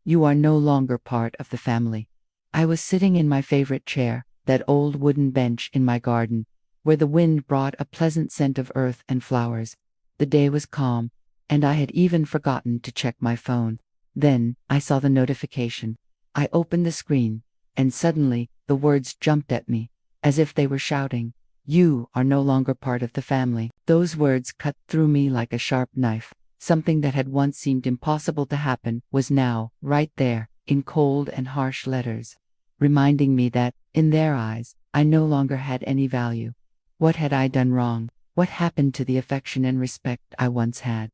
You are no longer part of the family. I was sitting in my favorite chair, that old wooden bench in my garden, where the wind brought a pleasant scent of earth and flowers. The day was calm, and I had even forgotten to check my phone. Then, I saw the notification. I opened the screen, and suddenly, the words jumped at me, as if they were shouting, "You are no longer part of the family." Those words cut through me like a sharp knife. Something that had once seemed impossible to happen was now, right there, in cold and harsh letters, reminding me that, in their eyes, I no longer had any value. What had I done wrong? What happened to the affection and respect I once had?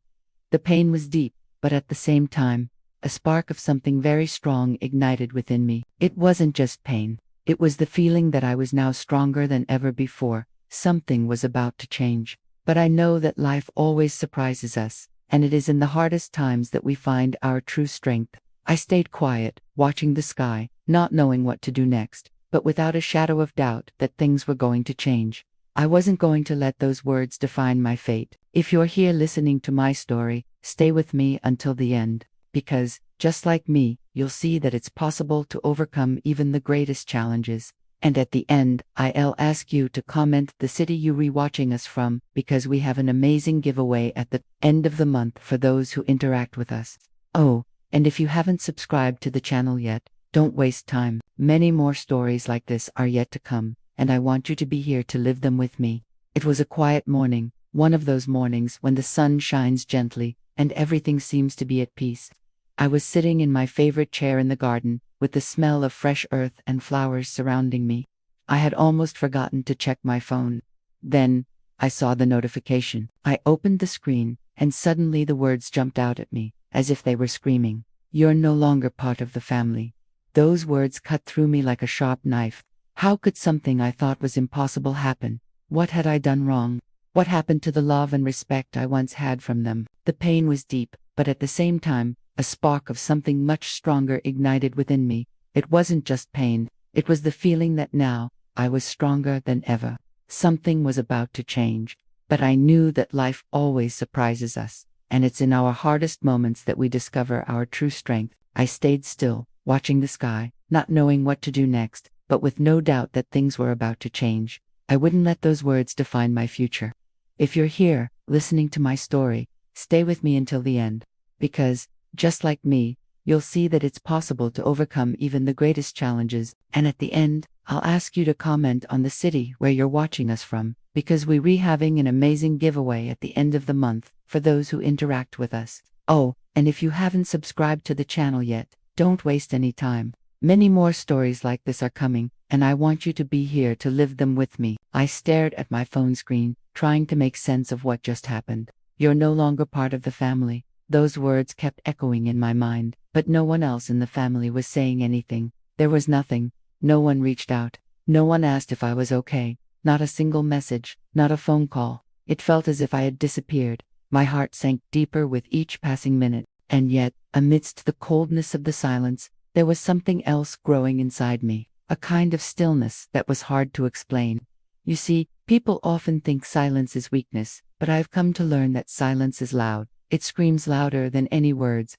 The pain was deep, but at the same time, a spark of something very strong ignited within me. It wasn't just pain. It was the feeling that I was now stronger than ever before. Something was about to change. But I know that life always surprises us, and it is in the hardest times that we find our true strength. I stayed quiet, watching the sky, not knowing what to do next, but without a shadow of doubt that things were going to change. I wasn't going to let those words define my fate. If you're here listening to my story, stay with me until the end, because, just like me, you'll see that it's possible to overcome even the greatest challenges. And at the end, I'll ask you to comment the city you're rewatching us from, because we have an amazing giveaway at the end of the month for those who interact with us. Oh, and if you haven't subscribed to the channel yet, don't waste time. Many more stories like this are yet to come, and I want you to be here to live them with me. It was a quiet morning, one of those mornings when the sun shines gently, and everything seems to be at peace. I was sitting in my favorite chair in the garden, with the smell of fresh earth and flowers surrounding me. I had almost forgotten to check my phone. Then, I saw the notification. I opened the screen, and suddenly the words jumped out at me, as if they were screaming, "You're no longer part of the family." Those words cut through me like a sharp knife. How could something I thought was impossible happen? What had I done wrong? What happened to the love and respect I once had from them? The pain was deep, but at the same time, a spark of something much stronger ignited within me. It wasn't just pain, it was the feeling that now, I was stronger than ever. Something was about to change, but I knew that life always surprises us, and it's in our hardest moments that we discover our true strength. I stayed still, watching the sky, not knowing what to do next, but with no doubt that things were about to change. I wouldn't let those words define my future. If you're here, listening to my story, stay with me until the end, because, just like me, you'll see that it's possible to overcome even the greatest challenges. And at the end, I'll ask you to comment on the city where you're watching us from, because we're having an amazing giveaway at the end of the month for those who interact with us. Oh, and if you haven't subscribed to the channel yet, don't waste any time. Many more stories like this are coming, and I want you to be here to live them with me. I stared at my phone screen, trying to make sense of what just happened. You're no longer part of the family. Those words kept echoing in my mind, but no one else in the family was saying anything. There was nothing. No one reached out. No one asked if I was okay. Not a single message, not a phone call. It felt as if I had disappeared. My heart sank deeper with each passing minute. And yet, amidst the coldness of the silence, there was something else growing inside me, a kind of stillness that was hard to explain. You see, people often think silence is weakness, but I've come to learn that silence is loud. It screams louder than any words.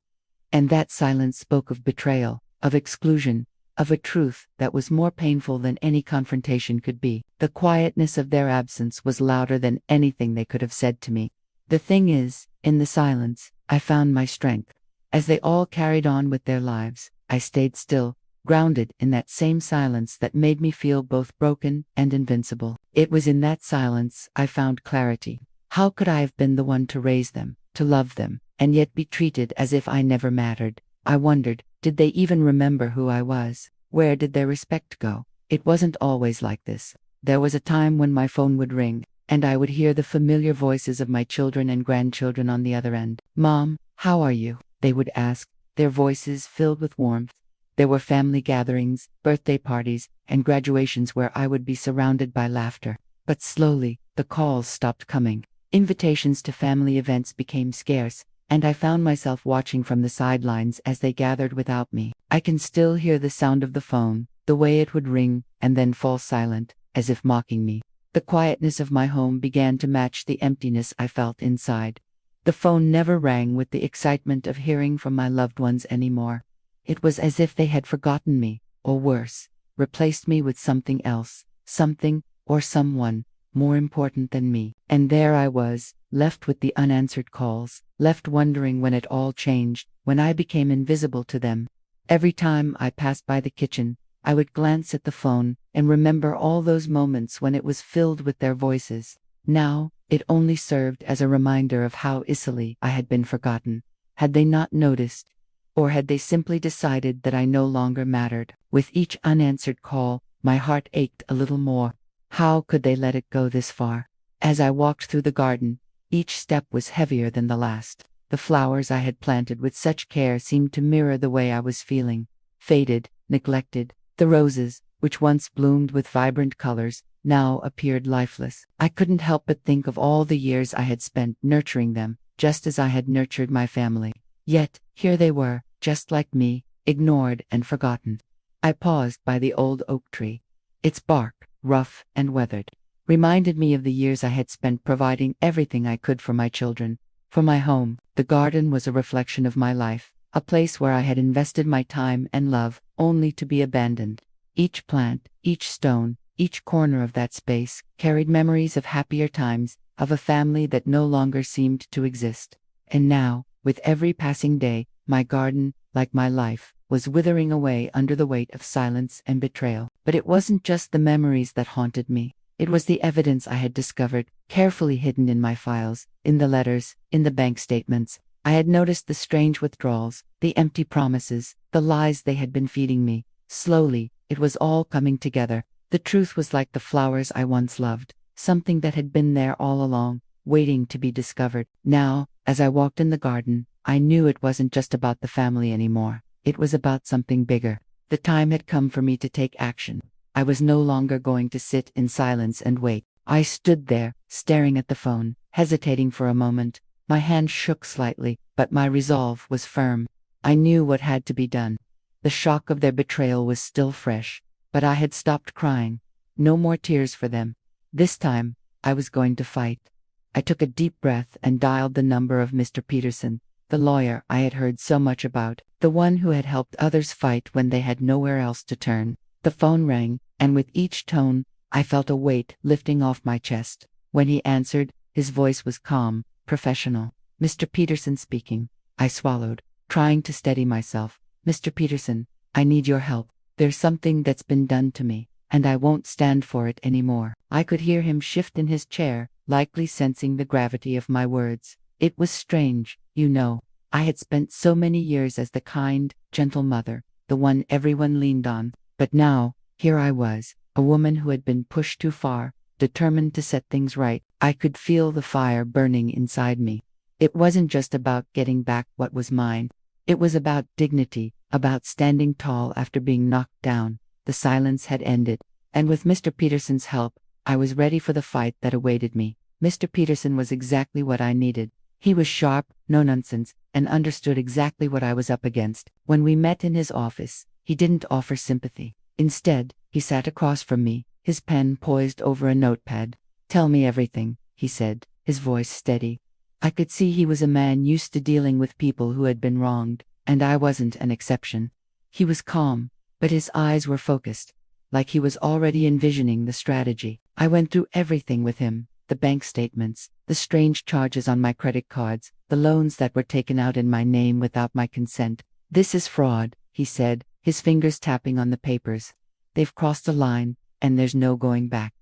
And that silence spoke of betrayal, of exclusion, of a truth that was more painful than any confrontation could be. The quietness of their absence was louder than anything they could have said to me. The thing is, in the silence, I found my strength. As they all carried on with their lives, I stayed still, grounded in that same silence that made me feel both broken and invincible. It was in that silence I found clarity. How could I have been the one to raise them, to love them, and yet be treated as if I never mattered? I wondered, did they even remember who I was? Where did their respect go? It wasn't always like this. There was a time when my phone would ring, and I would hear the familiar voices of my children and grandchildren on the other end. "Mom, how are you?" they would ask, their voices filled with warmth. There were family gatherings, birthday parties, and graduations where I would be surrounded by laughter. But slowly, the calls stopped coming. Invitations to family events became scarce, and I found myself watching from the sidelines as they gathered without me. I can still hear the sound of the phone, the way it would ring and then fall silent, as if mocking me. The quietness of my home began to match the emptiness I felt inside. The phone never rang with the excitement of hearing from my loved ones anymore. It was as if they had forgotten me, or worse, replaced me with something else, something, or someone, more important than me. And there I was, left with the unanswered calls, left wondering when it all changed, when I became invisible to them. Every time I passed by the kitchen, I would glance at the phone and remember all those moments when it was filled with their voices. Now, it only served as a reminder of how easily I had been forgotten. Had they not noticed? Or had they simply decided that I no longer mattered? With each unanswered call, my heart ached a little more. How could they let it go this far? As I walked through the garden, each step was heavier than the last. The flowers I had planted with such care seemed to mirror the way I was feeling. Faded, neglected. The roses, which once bloomed with vibrant colors, now appeared lifeless. I couldn't help but think of all the years I had spent nurturing them, just as I had nurtured my family. Yet, here they were, just like me, ignored and forgotten. I paused by the old oak tree. Its bark, rough and weathered, reminded me of the years I had spent providing everything I could for my children, for my home. The garden was a reflection of my life, a place where I had invested my time and love, only to be abandoned. Each plant, each stone, each corner of that space carried memories of happier times, of a family that no longer seemed to exist. And now, with every passing day, my garden, like my life, was withering away under the weight of silence and betrayal. But it wasn't just the memories that haunted me. It was the evidence I had discovered, carefully hidden in my files, in the letters, in the bank statements. I had noticed the strange withdrawals, the empty promises, the lies they had been feeding me. Slowly, it was all coming together. The truth was like the flowers I once loved, something that had been there all along, waiting to be discovered. Now, as I walked in the garden, I knew it wasn't just about the family anymore. It was about something bigger. The time had come for me to take action. I was no longer going to sit in silence and wait. I stood there, staring at the phone, hesitating for a moment. My hand shook slightly, but my resolve was firm. I knew what had to be done. The shock of their betrayal was still fresh, but I had stopped crying. No more tears for them. This time, I was going to fight. I took a deep breath and dialed the number of Mr. Peterson, the lawyer I had heard so much about, the one who had helped others fight when they had nowhere else to turn. The phone rang, and with each tone, I felt a weight lifting off my chest. When he answered, his voice was calm, professional. "Mr. Peterson speaking." I swallowed, trying to steady myself. "Mr. Peterson, I need your help. There's something that's been done to me, and I won't stand for it anymore." I could hear him shift in his chair, likely sensing the gravity of my words. It was strange, you know. I had spent so many years as the kind, gentle mother, the one everyone leaned on. But now, here I was, a woman who had been pushed too far, determined to set things right. I could feel the fire burning inside me. It wasn't just about getting back what was mine. It was about dignity, about standing tall after being knocked down. The silence had ended, and with Mr. Peterson's help, I was ready for the fight that awaited me. Mr. Peterson was exactly what I needed. He was sharp, no nonsense, and understood exactly what I was up against. When we met in his office, he didn't offer sympathy. Instead, he sat across from me, his pen poised over a notepad. "Tell me everything," he said, his voice steady. I could see he was a man used to dealing with people who had been wronged, and I wasn't an exception. He was calm, but his eyes were focused, like he was already envisioning the strategy. I went through everything with him. The bank statements, the strange charges on my credit cards, the loans that were taken out in my name without my consent. "This is fraud," he said, his fingers tapping on the papers. "They've crossed a line, and there's no going back."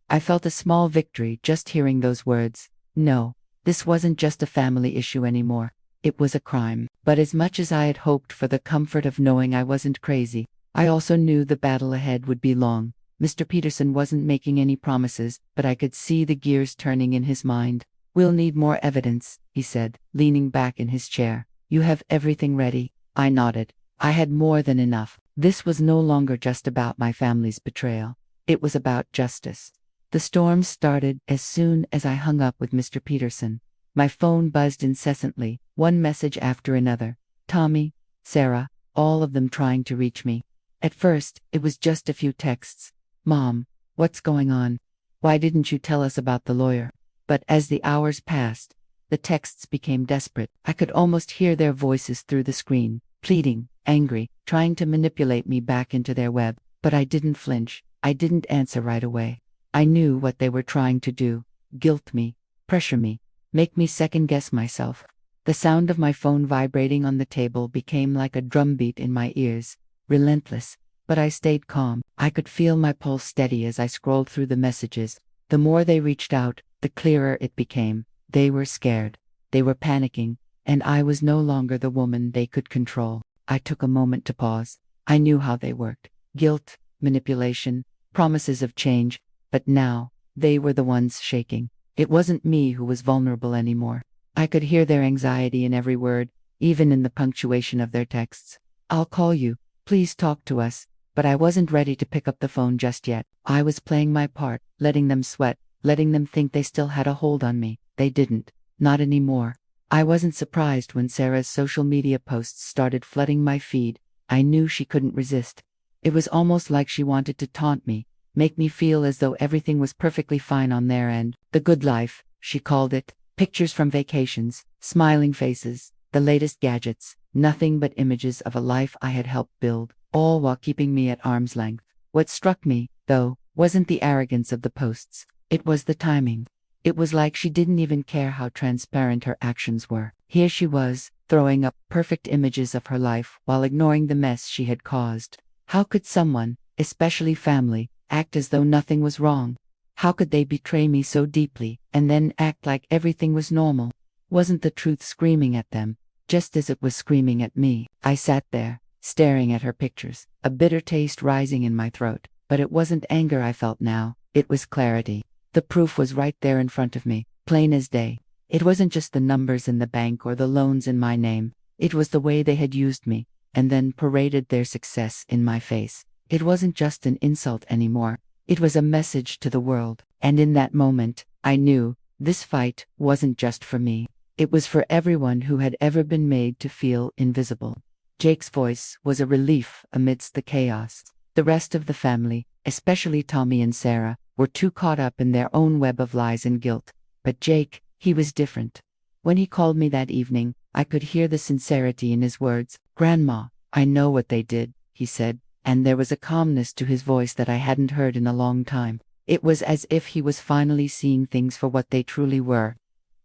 I felt a small victory just hearing those words. No, this wasn't just a family issue anymore. It was a crime. But as much as I had hoped for the comfort of knowing I wasn't crazy, I also knew the battle ahead would be long. Mr. Peterson wasn't making any promises, but I could see the gears turning in his mind. "We'll need more evidence," he said, leaning back in his chair. "You have everything ready?" I nodded. I had more than enough. This was no longer just about my family's betrayal. It was about justice. The storm started as soon as I hung up with Mr. Peterson. My phone buzzed incessantly, one message after another. Tommy, Sarah, all of them trying to reach me. At first, it was just a few texts. "Mom, what's going on? Why didn't you tell us about the lawyer?" But as the hours passed, the texts became desperate. I could almost hear their voices through the screen. pleading, angry, trying to manipulate me back into their web. But I didn't flinch. I didn't answer right away. I knew what they were trying to do: guilt me, pressure me, make me second-guess myself. The sound of my phone vibrating on the table became like a drumbeat in my ears, relentless. But I stayed calm. I could feel my pulse steady as I scrolled through the messages. The more they reached out, the clearer it became. They were scared. They were panicking, and I was no longer the woman they could control. I took a moment to pause. I knew how they worked: guilt, manipulation, promises of change. But now, they were the ones shaking. It wasn't me who was vulnerable anymore. I could hear their anxiety in every word, even in the punctuation of their texts. "I'll call you. Please talk to us." But I wasn't ready to pick up the phone just yet. I was playing my part, letting them sweat, letting them think they still had a hold on me. They didn't. Not anymore. I wasn't surprised when Sarah's social media posts started flooding my feed. I knew she couldn't resist. It was almost like she wanted to taunt me, make me feel as though everything was perfectly fine on their end. The good life, she called it. Pictures from vacations, smiling faces, the latest gadgets, nothing but images of a life I had helped build, all while keeping me at arm's length. What struck me, though, wasn't the arrogance of the posts. It was the timing. It was like she didn't even care how transparent her actions were. Here she was, throwing up perfect images of her life while ignoring the mess she had caused. How could someone, especially family, act as though nothing was wrong? How could they betray me so deeply, and then act like everything was normal? Wasn't the truth screaming at them, just as it was screaming at me? I sat there, staring at her pictures, a bitter taste rising in my throat. But it wasn't anger I felt now, it was clarity. The proof was right there in front of me, plain as day. It wasn't just the numbers in the bank or the loans in my name. It was the way they had used me, and then paraded their success in my face. It wasn't just an insult anymore. It was a message to the world. And in that moment, I knew this fight wasn't just for me. It was for everyone who had ever been made to feel invisible. Jake's voice was a relief amidst the chaos. The rest of the family, especially Tommy and Sarah, were too caught up in their own web of lies and guilt. But Jake, he was different. When he called me that evening, I could hear the sincerity in his words. "Grandma, I know what they did," he said, and there was a calmness to his voice that I hadn't heard in a long time. It was as if he was finally seeing things for what they truly were.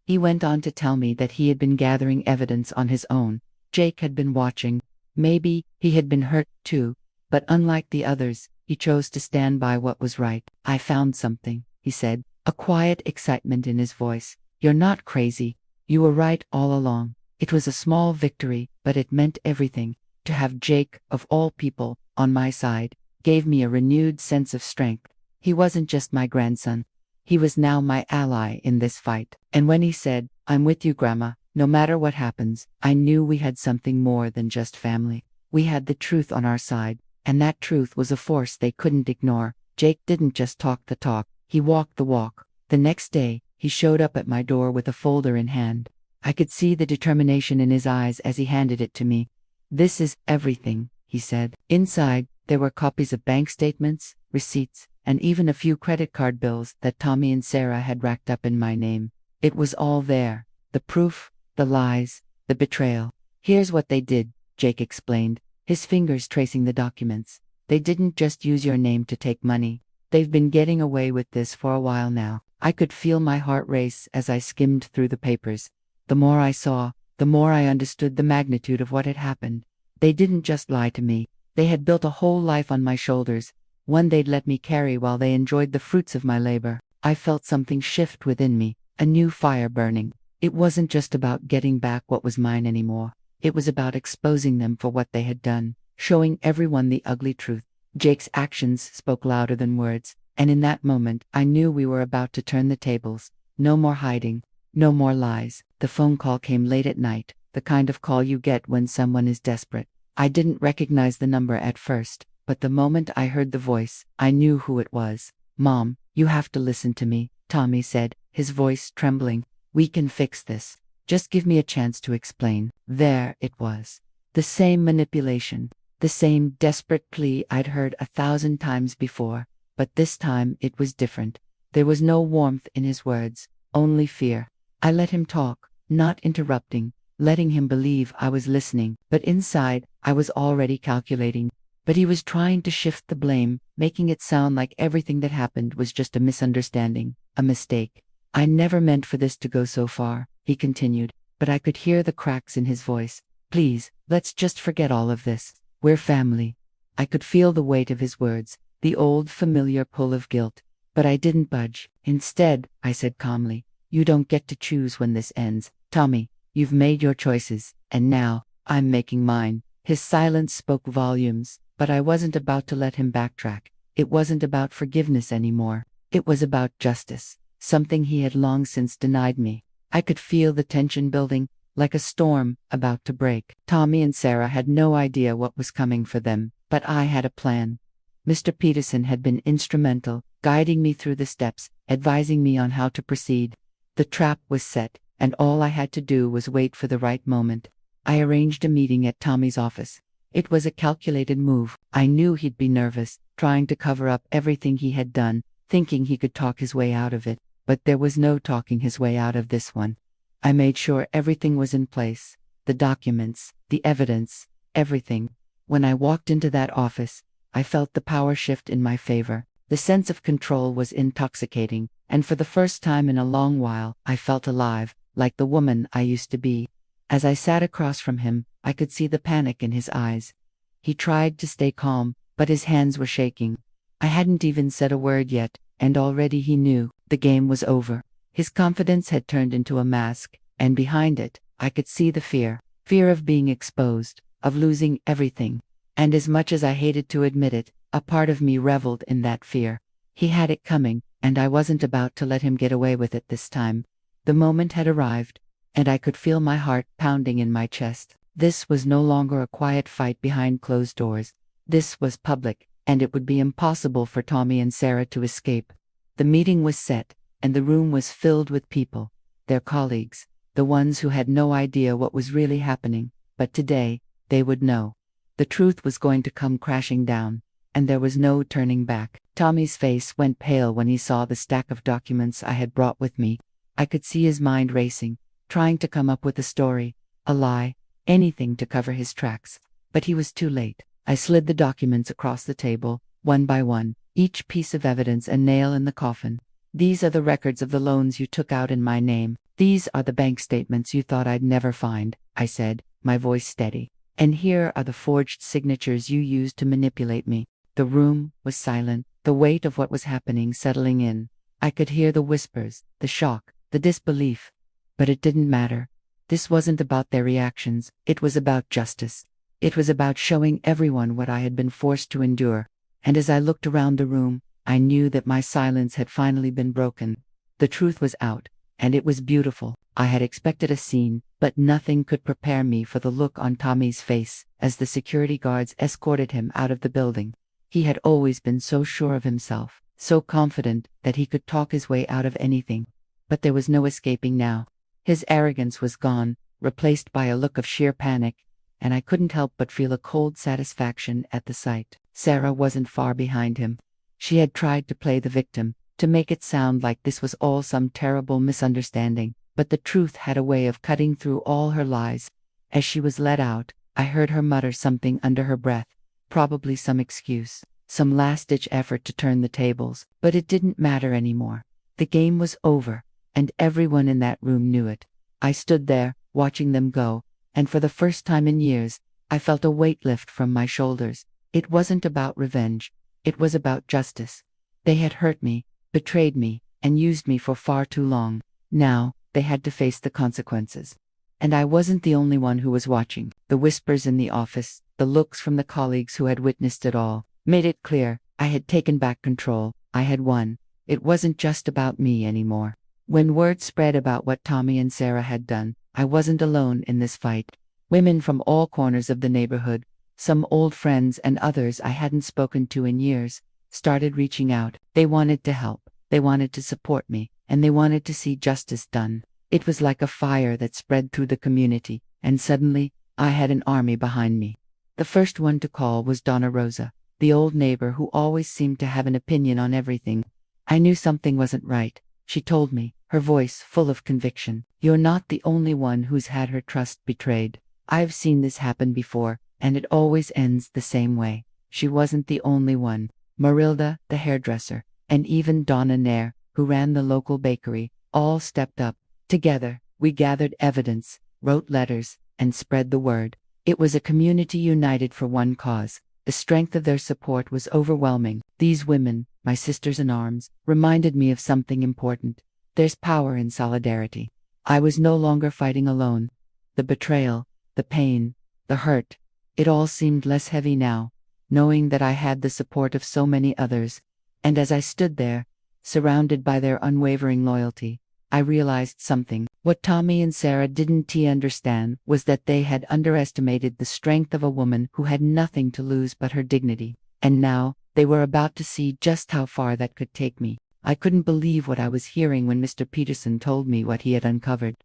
He went on to tell me that he had been gathering evidence on his own. Jake had been watching. Maybe he had been hurt too, but unlike the others, he chose to stand by what was right. "I found something," he said, a quiet excitement in his voice. "You're not crazy. You were right all along." It was a small victory, but it meant everything. To have Jake, of all people, on my side, gave me a renewed sense of strength. He wasn't just my grandson. He was now my ally in this fight. And when he said, "I'm with you, Grandma, no matter what happens," I knew we had something more than just family. We had the truth on our side, and that truth was a force they couldn't ignore. Jake didn't just talk the talk, he walked the walk. The next day, he showed up at my door with a folder in hand. I could see the determination in his eyes as he handed it to me. "This is everything," he said. Inside, there were copies of bank statements, receipts, and even a few credit card bills that Tommy and Sarah had racked up in my name. It was all there. The proof, the lies, the betrayal. "Here's what they did," Jake explained, his fingers tracing the documents. "They didn't just use your name to take money. They've been getting away with this for a while now." I could feel my heart race as I skimmed through the papers. The more I saw, the more I understood the magnitude of what had happened. They didn't just lie to me. They had built a whole life on my shoulders, one they'd let me carry while they enjoyed the fruits of my labor. I felt something shift within me, a new fire burning. It wasn't just about getting back what was mine anymore. It was about exposing them for what they had done, showing everyone the ugly truth. Jake's actions spoke louder than words, and in that moment, I knew we were about to turn the tables. No more hiding, no more lies. The phone call came late at night, the kind of call you get when someone is desperate. I didn't recognize the number at first, but the moment I heard the voice, I knew who it was. "Mom, you have to listen to me," Tommy said, his voice trembling. "We can fix this. Just give me a chance to explain." There it was. The same manipulation, the same desperate plea I'd heard 1,000 times before, but this time it was different. There was no warmth in his words, only fear. I let him talk, not interrupting, letting him believe I was listening, but inside, I was already calculating. But he was trying to shift the blame, making it sound like everything that happened was just a misunderstanding, a mistake. I never meant for this to go so far, he continued, but I could hear the cracks in his voice. Please, let's just forget all of this. We're family. I could feel the weight of his words, the old familiar pull of guilt. But I didn't budge. Instead, I said calmly, you don't get to choose when this ends. Tommy, you've made your choices, and now, I'm making mine. His silence spoke volumes, but I wasn't about to let him backtrack. It wasn't about forgiveness anymore. It was about justice, something he had long since denied me. I could feel the tension building, like a storm about to break. Tommy and Sarah had no idea what was coming for them, but I had a plan. Mr. Peterson had been instrumental, guiding me through the steps, advising me on how to proceed. The trap was set, and all I had to do was wait for the right moment. I arranged a meeting at Tommy's office. It was a calculated move. I knew he'd be nervous, trying to cover up everything he had done, thinking he could talk his way out of it, but there was no talking his way out of this one. I made sure everything was in place, the documents, the evidence, everything. When I walked into that office, I felt the power shift in my favor. The sense of control was intoxicating, and for the first time in a long while, I felt alive, like the woman I used to be. As I sat across from him, I could see the panic in his eyes. He tried to stay calm, but his hands were shaking. I hadn't even said a word yet, and already he knew the game was over. His confidence had turned into a mask, and behind it, I could see the fear of being exposed, of losing everything. And as much as I hated to admit it, a part of me reveled in that fear. He had it coming, and I wasn't about to let him get away with it this time. The moment had arrived, and I could feel my heart pounding in my chest. This was no longer a quiet fight behind closed doors. This was public, and it would be impossible for Tommy and Sarah to escape. The meeting was set, and the room was filled with people, their colleagues, the ones who had no idea what was really happening, but today, they would know. The truth was going to come crashing down, and there was no turning back. Tommy's face went pale when he saw the stack of documents I had brought with me. I could see his mind racing, trying to come up with a story, a lie, anything to cover his tracks. But he was too late. I slid the documents across the table, one by one, each piece of evidence a nail in the coffin. These are the records of the loans you took out in my name. These are the bank statements you thought I'd never find, I said, my voice steady. And here are the forged signatures you used to manipulate me. The room was silent, the weight of what was happening settling in. I could hear the whispers, the shock, the disbelief. But it didn't matter. This wasn't about their reactions, it was about justice. It was about showing everyone what I had been forced to endure. And as I looked around the room, I knew that my silence had finally been broken. The truth was out, and it was beautiful. I had expected a scene, but nothing could prepare me for the look on Tommy's face as the security guards escorted him out of the building. He had always been so sure of himself, so confident that he could talk his way out of anything. But there was no escaping now. His arrogance was gone, replaced by a look of sheer panic, and I couldn't help but feel a cold satisfaction at the sight. Sarah wasn't far behind him. She had tried to play the victim, to make it sound like this was all some terrible misunderstanding, but the truth had a way of cutting through all her lies. As she was let out, I heard her mutter something under her breath, probably some excuse, some last-ditch effort to turn the tables, but it didn't matter anymore. The game was over, and everyone in that room knew it. I stood there, watching them go, and for the first time in years, I felt a weight lift from my shoulders. It wasn't about revenge, it was about justice. They had hurt me, betrayed me, and used me for far too long. Now, they had to face the consequences. And I wasn't the only one who was watching. The whispers in the office, the looks from the colleagues who had witnessed it all, made it clear I had taken back control. I had won. It wasn't just about me anymore. When word spread about what Tommy and Sarah had done, I wasn't alone in this fight. Women from all corners of the neighborhood, some old friends and others I hadn't spoken to in years, started reaching out. They wanted to help. They wanted to support me, and they wanted to see justice done. It was like a fire that spread through the community, and suddenly, I had an army behind me. The first one to call was Donna Rosa, the old neighbor who always seemed to have an opinion on everything. I knew something wasn't right, she told me, her voice full of conviction. "You're not the only one who's had her trust betrayed. I've seen this happen before, and it always ends the same way." She wasn't the only one. Marilda, the hairdresser, and even Donna Nair, who ran the local bakery, all stepped up. Together, we gathered evidence, wrote letters, and spread the word. It was a community united for one cause. The strength of their support was overwhelming. These women, my sisters in arms, reminded me of something important. There's power in solidarity. I was no longer fighting alone. The betrayal, the pain, the hurt, it all seemed less heavy now, knowing that I had the support of so many others. And as I stood there, surrounded by their unwavering loyalty, I realized something. What Tommy and Sarah didn't understand was that they had underestimated the strength of a woman who had nothing to lose but her dignity. And now, they were about to see just how far that could take me. I couldn't believe what I was hearing when Mr. Peterson told me what he had uncovered.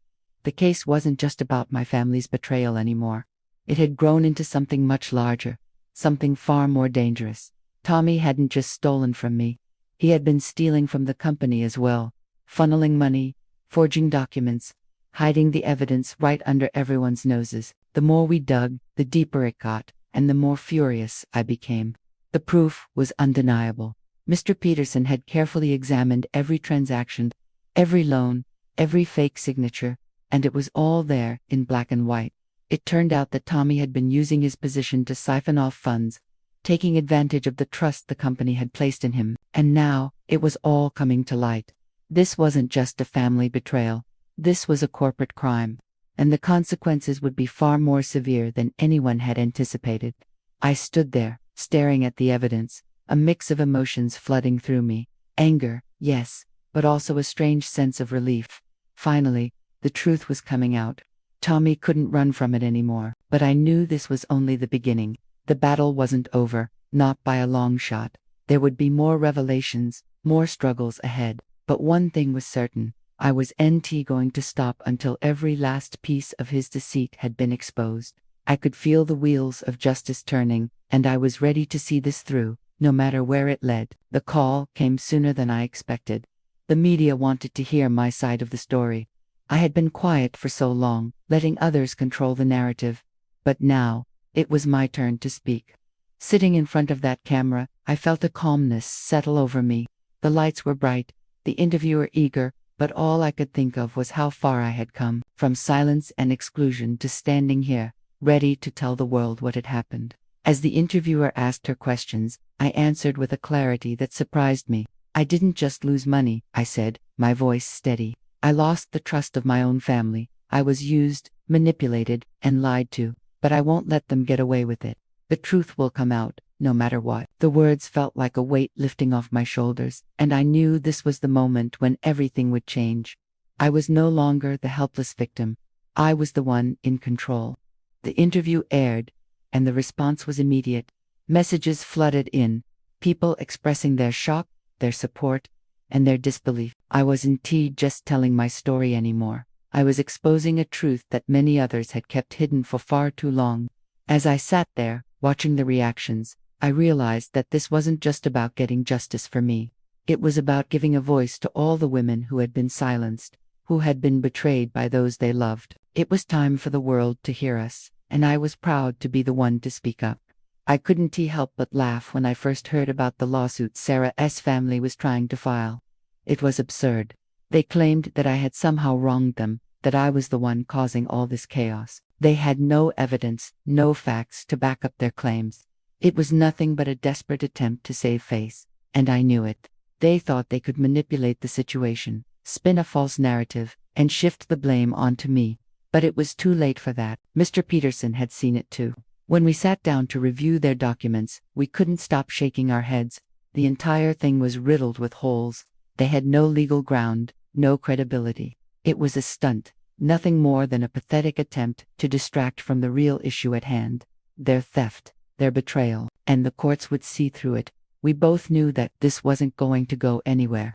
The case wasn't just about my family's betrayal anymore. It had grown into something much larger, something far more dangerous. Tommy hadn't just stolen from me. He had been stealing from the company as well, funneling money, forging documents, hiding the evidence right under everyone's noses. The more we dug, the deeper it got, and the more furious I became. The proof was undeniable. Mr. Peterson had carefully examined every transaction, every loan, every fake signature, and it was all there in black and white. It turned out that Tommy had been using his position to siphon off funds, taking advantage of the trust the company had placed in him, and now it was all coming to light. This wasn't just a family betrayal. This was a corporate crime, and the consequences would be far more severe than anyone had anticipated. I stood there, staring at the evidence, a mix of emotions flooding through me. Anger, yes, but also a strange sense of relief. Finally, the truth was coming out. Tommy couldn't run from it anymore, but I knew this was only the beginning. The battle wasn't over, not by a long shot. There would be more revelations, more struggles ahead. But one thing was certain. I was going to stop until every last piece of his deceit had been exposed. I could feel the wheels of justice turning, and I was ready to see this through, no matter where it led. The call came sooner than I expected. The media wanted to hear my side of the story. I had been quiet for so long, letting others control the narrative. But now, it was my turn to speak. Sitting in front of that camera, I felt a calmness settle over me. The lights were bright, the interviewer eager, but all I could think of was how far I had come, from silence and exclusion to standing here, ready to tell the world what had happened. As the interviewer asked her questions, I answered with a clarity that surprised me. "I didn't just lose money," I said, my voice steady. "I lost the trust of my own family. I was used, manipulated, and lied to, but I won't let them get away with it. The truth will come out, no matter what." The words felt like a weight lifting off my shoulders, and I knew this was the moment when everything would change. I was no longer the helpless victim. I was the one in control. The interview aired, and the response was immediate. Messages flooded in, people expressing their shock, their support, and their disbelief. I wasn't just telling my story anymore. I was exposing a truth that many others had kept hidden for far too long. As I sat there, watching the reactions, I realized that this wasn't just about getting justice for me. It was about giving a voice to all the women who had been silenced, who had been betrayed by those they loved. It was time for the world to hear us, and I was proud to be the one to speak up. I couldn't help but laugh when I first heard about the lawsuit Sarah's family was trying to file. It was absurd. They claimed that I had somehow wronged them, that I was the one causing all this chaos. They had no evidence, no facts to back up their claims. It was nothing but a desperate attempt to save face, and I knew it. They thought they could manipulate the situation, spin a false narrative, and shift the blame onto me. But it was too late for that. Mr. Peterson had seen it too. When we sat down to review their documents, we couldn't stop shaking our heads. The entire thing was riddled with holes. They had no legal ground, no credibility. It was a stunt, nothing more than a pathetic attempt to distract from the real issue at hand, their theft, their betrayal, and the courts would see through it. We both knew that this wasn't going to go anywhere.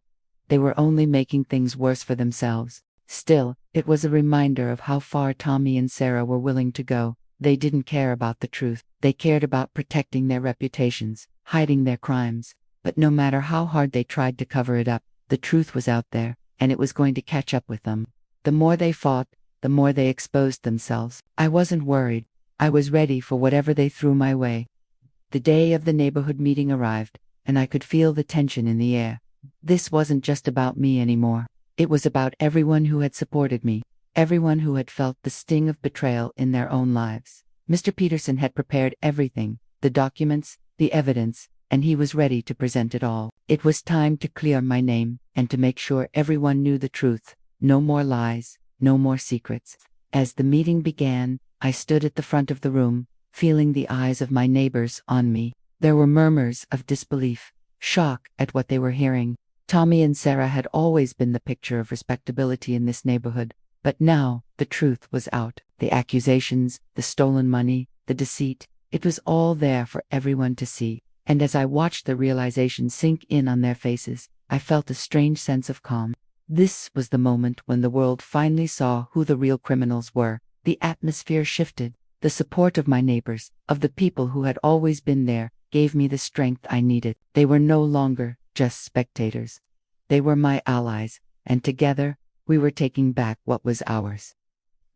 They were only making things worse for themselves. Still, it was a reminder of how far Tommy and Sarah were willing to go. They didn't care about the truth. They cared about protecting their reputations, hiding their crimes. But no matter how hard they tried to cover it up, the truth was out there. and it was going to catch up with them. The more they fought, the more they exposed themselves. I wasn't worried. I was ready for whatever they threw my way. The day of the neighborhood meeting arrived, and I could feel the tension in the air. This wasn't just about me anymore. It was about everyone who had supported me, everyone who had felt the sting of betrayal in their own lives. Mr. Peterson had prepared everything, the documents, the evidence, and he was ready to present it all. It was time to clear my name, and to make sure everyone knew the truth. No more lies, no more secrets. As the meeting began, I stood at the front of the room, feeling the eyes of my neighbors on me. There were murmurs of disbelief, shock at what they were hearing. Tommy and Sarah had always been the picture of respectability in this neighborhood, but now the truth was out. The accusations, the stolen money, the deceit, it was all there for everyone to see. And as I watched the realization sink in on their faces, I felt a strange sense of calm. This was the moment when the world finally saw who the real criminals were. The atmosphere shifted. The support of my neighbors, of the people who had always been there, gave me the strength I needed. They were no longer just spectators. They were my allies, and together, we were taking back what was ours.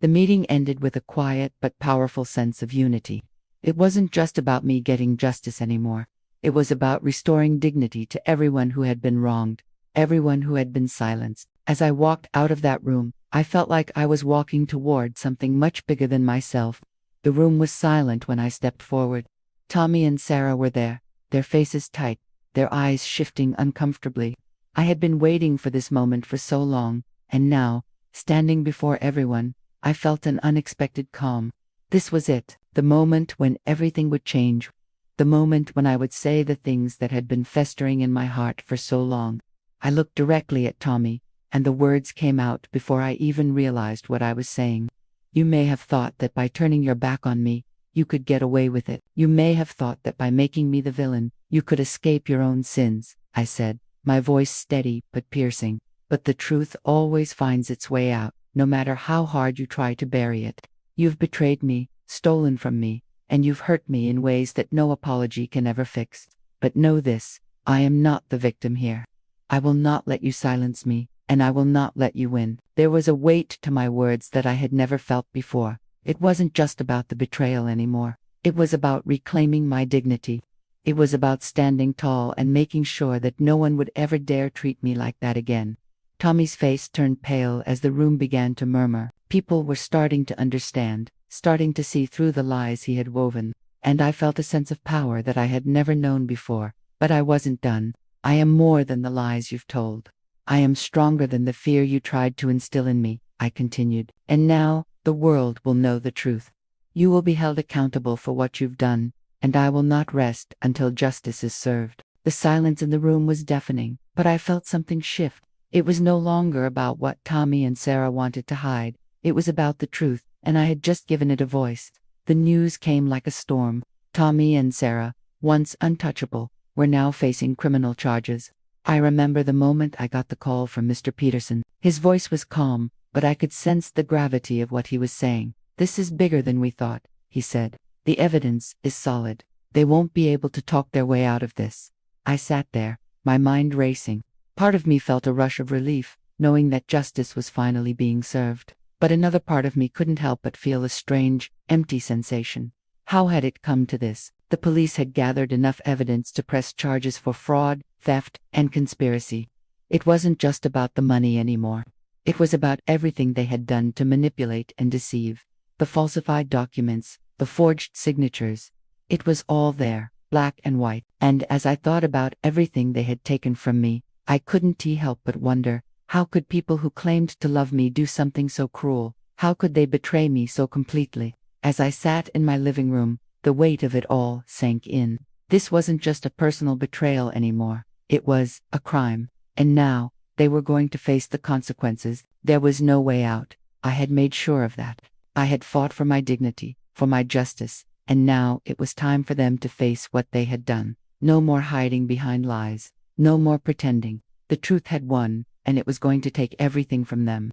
The meeting ended with a quiet but powerful sense of unity. It wasn't just about me getting justice anymore. It was about restoring dignity to everyone who had been wronged, everyone who had been silenced. As I walked out of that room, I felt like I was walking toward something much bigger than myself. The room was silent when I stepped forward. Tommy and Sarah were there, their faces tight, their eyes shifting uncomfortably. I had been waiting for this moment for so long, and now, standing before everyone, I felt an unexpected calm. This was it, the moment when everything would change. The moment when I would say the things that had been festering in my heart for so long. I looked directly at Tommy, and the words came out before I even realized what I was saying. You may have thought that by turning your back on me, you could get away with it. You may have thought that by making me the villain, you could escape your own sins, I said, my voice steady but piercing. But the truth always finds its way out, no matter how hard you try to bury it. You've betrayed me, stolen from me, and you've hurt me in ways that no apology can ever fix. But know this, I am not the victim here. I will not let you silence me, and I will not let you win. There was a weight to my words that I had never felt before. It wasn't just about the betrayal anymore. It was about reclaiming my dignity. It was about standing tall and making sure that no one would ever dare treat me like that again. Tommy's face turned pale as the room began to murmur. People were starting to understand, starting to see through the lies he had woven, and I felt a sense of power that I had never known before. But I wasn't done. I am more than the lies you've told. I am stronger than the fear you tried to instill in me, I continued. And now, the world will know the truth. You will be held accountable for what you've done, and I will not rest until justice is served. The silence in the room was deafening, but I felt something shift. It was no longer about what Tommy and Sarah wanted to hide. It was about the truth, and I had just given it a voice. The news came like a storm. Tommy and Sarah, once untouchable, were now facing criminal charges. I remember the moment I got the call from Mr. Peterson. His voice was calm, but I could sense the gravity of what he was saying. This is bigger than we thought, he said. The evidence is solid. They won't be able to talk their way out of this. I sat there, my mind racing. Part of me felt a rush of relief, knowing that justice was finally being served. But another part of me couldn't help but feel a strange, empty sensation. How had it come to this? The police had gathered enough evidence to press charges for fraud, theft, and conspiracy. It wasn't just about the money anymore. It was about everything they had done to manipulate and deceive. The falsified documents, the forged signatures. It was all there, black and white. And as I thought about everything they had taken from me, I couldn't help but wonder, how could people who claimed to love me do something so cruel? How could they betray me so completely? As I sat in my living room, the weight of it all sank in. This wasn't just a personal betrayal anymore. It was a crime. And now, they were going to face the consequences. There was no way out. I had made sure of that. I had fought for my dignity, for my justice, and now it was time for them to face what they had done. No more hiding behind lies. No more pretending. The truth had won, and it was going to take everything from them.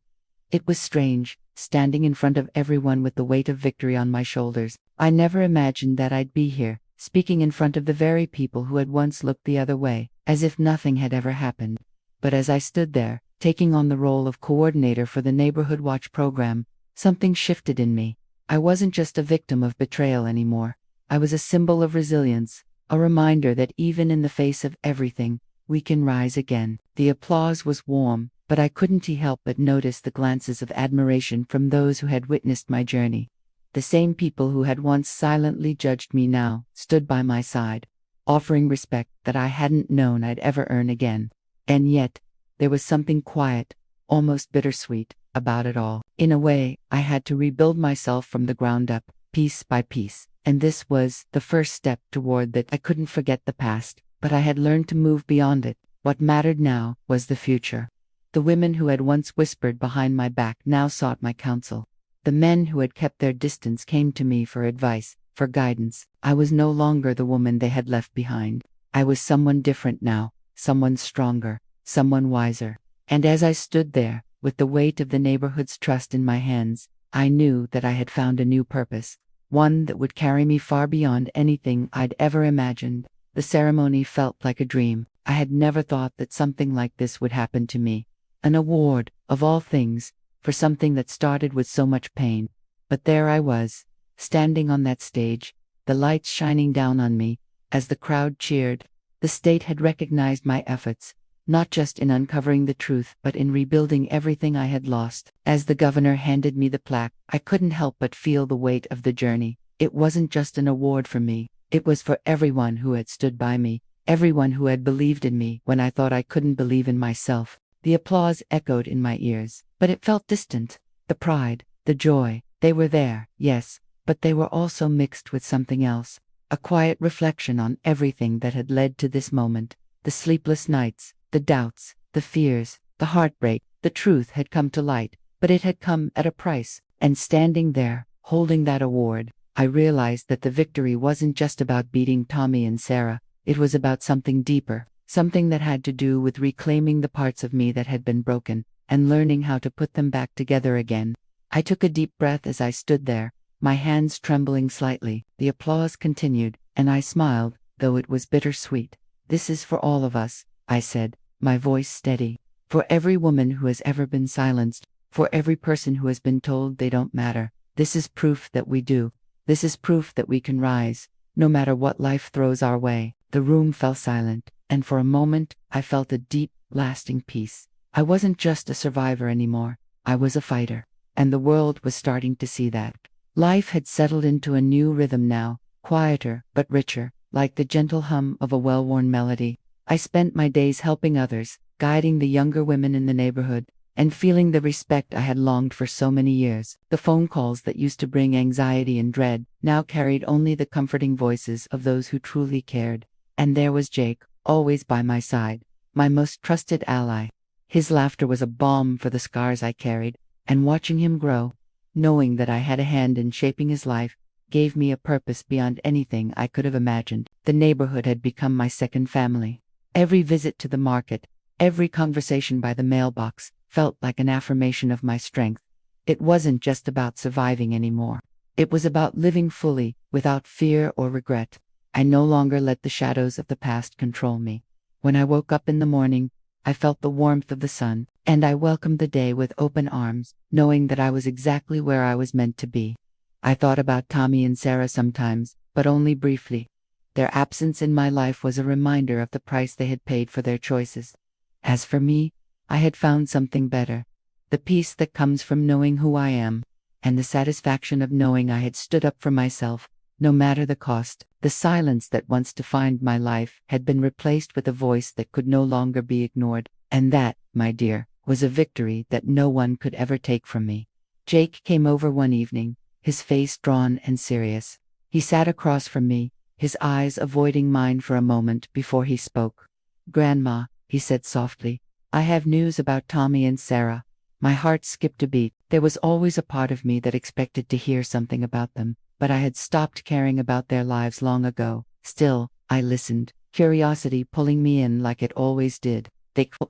It was strange, standing in front of everyone with the weight of victory on my shoulders. I never imagined that I'd be here, speaking in front of the very people who had once looked the other way, as if nothing had ever happened. But as I stood there, taking on the role of coordinator for the neighborhood watch program, something shifted in me. I wasn't just a victim of betrayal anymore. I was a symbol of resilience, a reminder that even in the face of everything, we can rise again. The applause was warm, but I couldn't help but notice the glances of admiration from those who had witnessed my journey. The same people who had once silently judged me now stood by my side, offering respect that I hadn't known I'd ever earn again. And yet, there was something quiet, almost bittersweet, about it all. In a way, I had to rebuild myself from the ground up, piece by piece, and this was the first step toward that. I couldn't forget the past, but I had learned to move beyond it. What mattered now was the future. The women who had once whispered behind my back now sought my counsel. The men who had kept their distance came to me for advice, for guidance. I was no longer the woman they had left behind. I was someone different now, someone stronger, someone wiser. And as I stood there, with the weight of the neighborhood's trust in my hands, I knew that I had found a new purpose, one that would carry me far beyond anything I'd ever imagined. The ceremony felt like a dream. I had never thought that something like this would happen to me. An award, of all things, for something that started with so much pain. But there I was, standing on that stage, the lights shining down on me, as the crowd cheered. The state had recognized my efforts, not just in uncovering the truth but in rebuilding everything I had lost. As the governor handed me the plaque, I couldn't help but feel the weight of the journey. It wasn't just an award for me, it was for everyone who had stood by me, everyone who had believed in me when I thought I couldn't believe in myself. The applause echoed in my ears, but it felt distant. The pride, the joy, they were there, yes, but they were also mixed with something else. A quiet reflection on everything that had led to this moment. The sleepless nights, the doubts, the fears, the heartbreak. The truth had come to light, but it had come at a price. And standing there, holding that award, I realized that the victory wasn't just about beating Tommy and Sarah. It was about something deeper, something that had to do with reclaiming the parts of me that had been broken, and learning how to put them back together again. I took a deep breath as I stood there, my hands trembling slightly. The applause continued, and I smiled, though it was bittersweet. "This is for all of us," I said, my voice steady. "For every woman who has ever been silenced, for every person who has been told they don't matter. This is proof that we do. This is proof that we can rise, no matter what life throws our way." The room fell silent, and for a moment, I felt a deep, lasting peace. I wasn't just a survivor anymore. I was a fighter, and the world was starting to see that. Life had settled into a new rhythm now, quieter but richer, like the gentle hum of a well-worn melody. I spent my days helping others, guiding the younger women in the neighborhood, and feeling the respect I had longed for so many years. The phone calls that used to bring anxiety and dread now carried only the comforting voices of those who truly cared. And there was Jake, always by my side, my most trusted ally. His laughter was a balm for the scars I carried, and watching him grow, knowing that I had a hand in shaping his life, gave me a purpose beyond anything I could have imagined. The neighborhood had become my second family. Every visit to the market, every conversation by the mailbox, felt like an affirmation of my strength. It wasn't just about surviving anymore. It was about living fully, without fear or regret. I no longer let the shadows of the past control me. When I woke up in the morning, I felt the warmth of the sun, and I welcomed the day with open arms, knowing that I was exactly where I was meant to be. I thought about Tommy and Sarah sometimes, but only briefly. Their absence in my life was a reminder of the price they had paid for their choices. As for me, I had found something better. The peace that comes from knowing who I am, and the satisfaction of knowing I had stood up for myself, no matter the cost. The silence that once defined my life had been replaced with a voice that could no longer be ignored. And that, my dear, was a victory that no one could ever take from me. Jake came over one evening, his face drawn and serious. He sat across from me, his eyes avoiding mine for a moment before he spoke. "Grandma," he said softly, "I have news about Tommy and Sarah." My heart skipped a beat. There was always a part of me that expected to hear something about them, but I had stopped caring about their lives long ago. Still, I listened, curiosity pulling me in like it always did.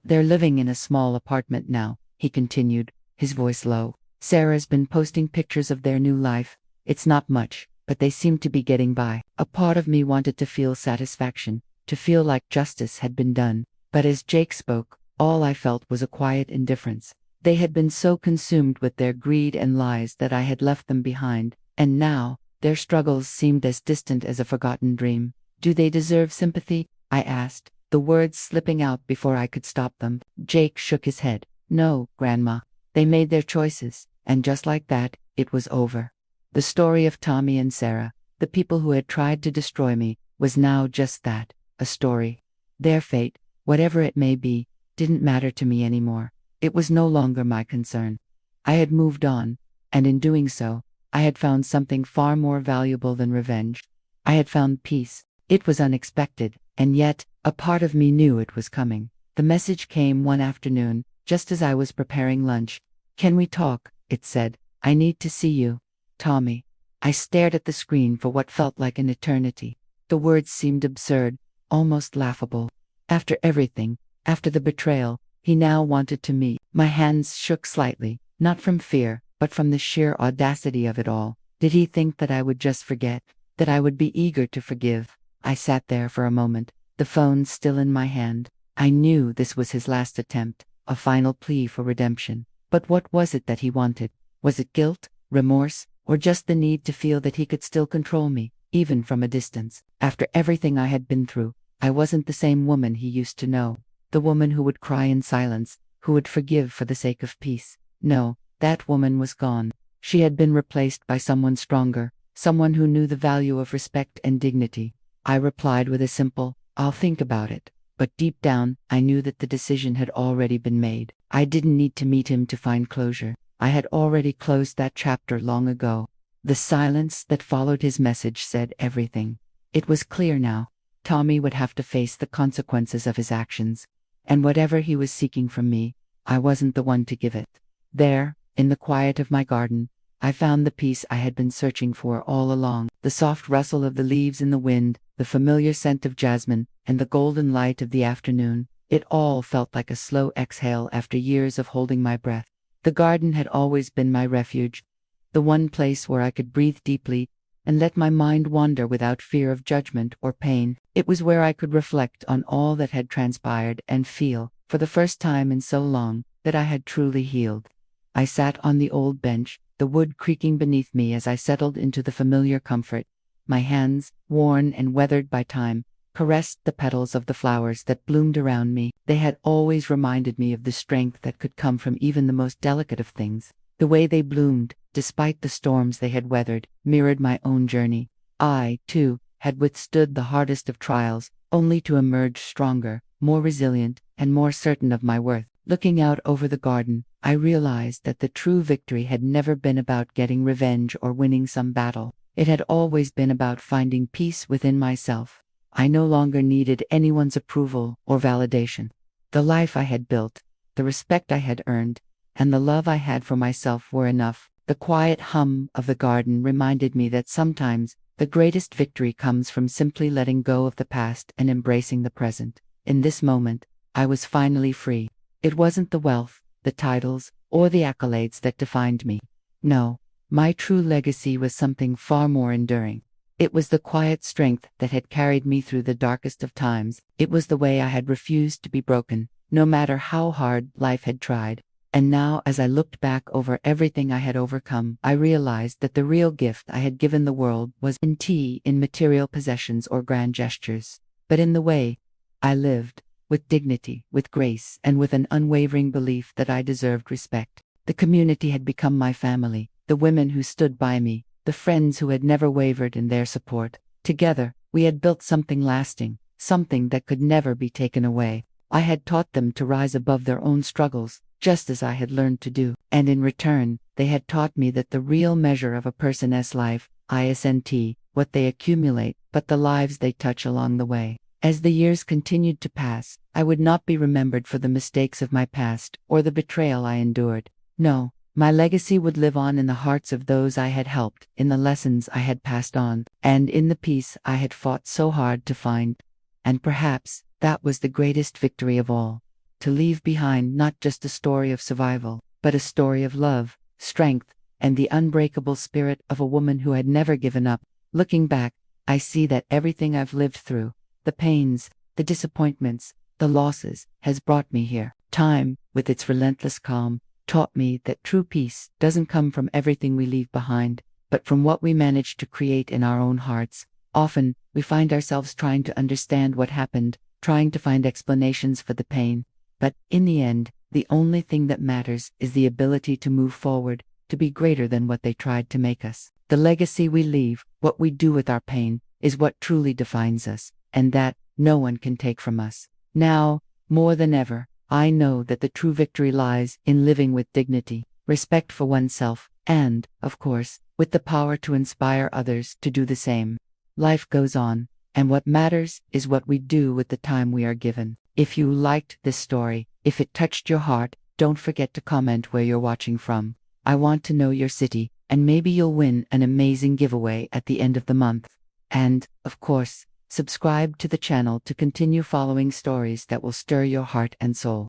"They're living in a small apartment now," he continued, his voice low. "Sarah's been posting pictures of their new life. It's not much, but they seem to be getting by." A part of me wanted to feel satisfaction, to feel like justice had been done. But as Jake spoke, All I felt was a quiet indifference. They had been so consumed with their greed and lies that I had left them behind, and now, their struggles seemed as distant as a forgotten dream. Do they deserve sympathy? I asked, the words slipping out before I could stop them. Jake shook his head. No, Grandma. They made their choices, and just like that, it was over. The story of Tommy and Sarah, the people who had tried to destroy me, was now just that, a story. Their fate, whatever it may be, didn't matter to me anymore. It was no longer my concern. I had moved on, and in doing so, I had found something far more valuable than revenge. I had found peace. It was unexpected, and yet, a part of me knew it was coming. The message came one afternoon, just as I was preparing lunch. Can we talk? It said. I need to see you. Tommy. I stared at the screen for what felt like an eternity. The words seemed absurd, almost laughable. After everything, after the betrayal, he now wanted to meet. My hands shook slightly, not from fear, but from the sheer audacity of it all. Did he think that I would just forget? That I would be eager to forgive? I sat there for a moment, the phone still in my hand. I knew this was his last attempt, a final plea for redemption. But what was it that he wanted? Was it guilt, remorse, or just the need to feel that he could still control me, even from a distance? After everything I had been through, I wasn't the same woman he used to know. The woman who would cry in silence, who would forgive for the sake of peace. No, that woman was gone. She had been replaced by someone stronger, someone who knew the value of respect and dignity. I replied with a simple, I'll think about it. But deep down, I knew that the decision had already been made. I didn't need to meet him to find closure. I had already closed that chapter long ago. The silence that followed his message said everything. It was clear now. Tommy would have to face the consequences of his actions. And whatever he was seeking from me, I wasn't the one to give it. There, in the quiet of my garden, I found the peace I had been searching for all along. The soft rustle of the leaves in the wind, the familiar scent of jasmine, and the golden light of the afternoon. It all felt like a slow exhale after years of holding my breath. The garden had always been my refuge, the one place where I could breathe deeply and let my mind wander without fear of judgment or pain. It was where I could reflect on all that had transpired and feel, for the first time in so long, that I had truly healed. I sat on the old bench, the wood creaking beneath me as I settled into the familiar comfort. My hands, worn and weathered by time, caressed the petals of the flowers that bloomed around me. They had always reminded me of the strength that could come from even the most delicate of things. The way they bloomed, despite the storms they had weathered, mirrored my own journey. I, too, had withstood the hardest of trials, only to emerge stronger, more resilient, and more certain of my worth. Looking out over the garden, I realized that the true victory had never been about getting revenge or winning some battle. It had always been about finding peace within myself. I no longer needed anyone's approval or validation. The life I had built, the respect I had earned, and the love I had for myself were enough. The quiet hum of the garden reminded me that sometimes the greatest victory comes from simply letting go of the past and embracing the present. In this moment, I was finally free. It wasn't the wealth, the titles, or the accolades that defined me. No, my true legacy was something far more enduring. It was the quiet strength that had carried me through the darkest of times. It was the way I had refused to be broken, no matter how hard life had tried. And now, as I looked back over everything I had overcome, I realized that the real gift I had given the world wasn't in material possessions or grand gestures, but in the way I lived, with dignity, with grace, and with an unwavering belief that I deserved respect. The community had become my family, the women who stood by me, the friends who had never wavered in their support. Together, we had built something lasting, something that could never be taken away. I had taught them to rise above their own struggles, just as I had learned to do. And in return, they had taught me that the real measure of a person's life isn't what they accumulate, but the lives they touch along the way. As the years continued to pass, I would not be remembered for the mistakes of my past or the betrayal I endured. No, my legacy would live on in the hearts of those I had helped, in the lessons I had passed on, and in the peace I had fought so hard to find. And perhaps that was the greatest victory of all. To leave behind not just a story of survival, but a story of love, strength, and the unbreakable spirit of a woman who had never given up. Looking back, I see that everything I've lived through, the pains, the disappointments, the losses, has brought me here. Time, with its relentless calm, taught me that true peace doesn't come from everything we leave behind, but from what we manage to create in our own hearts. Often, we find ourselves trying to understand what happened, trying to find explanations for the pain. But, in the end, the only thing that matters is the ability to move forward, to be greater than what they tried to make us. The legacy we leave, what we do with our pain, is what truly defines us, and that no one can take from us. Now, more than ever, I know that the true victory lies in living with dignity, respect for oneself, and, of course, with the power to inspire others to do the same. Life goes on, and what matters is what we do with the time we are given. If you liked this story, if it touched your heart, don't forget to comment where you're watching from. I want to know your city, and maybe you'll win an amazing giveaway at the end of the month. And, of course, subscribe to the channel to continue following stories that will stir your heart and soul.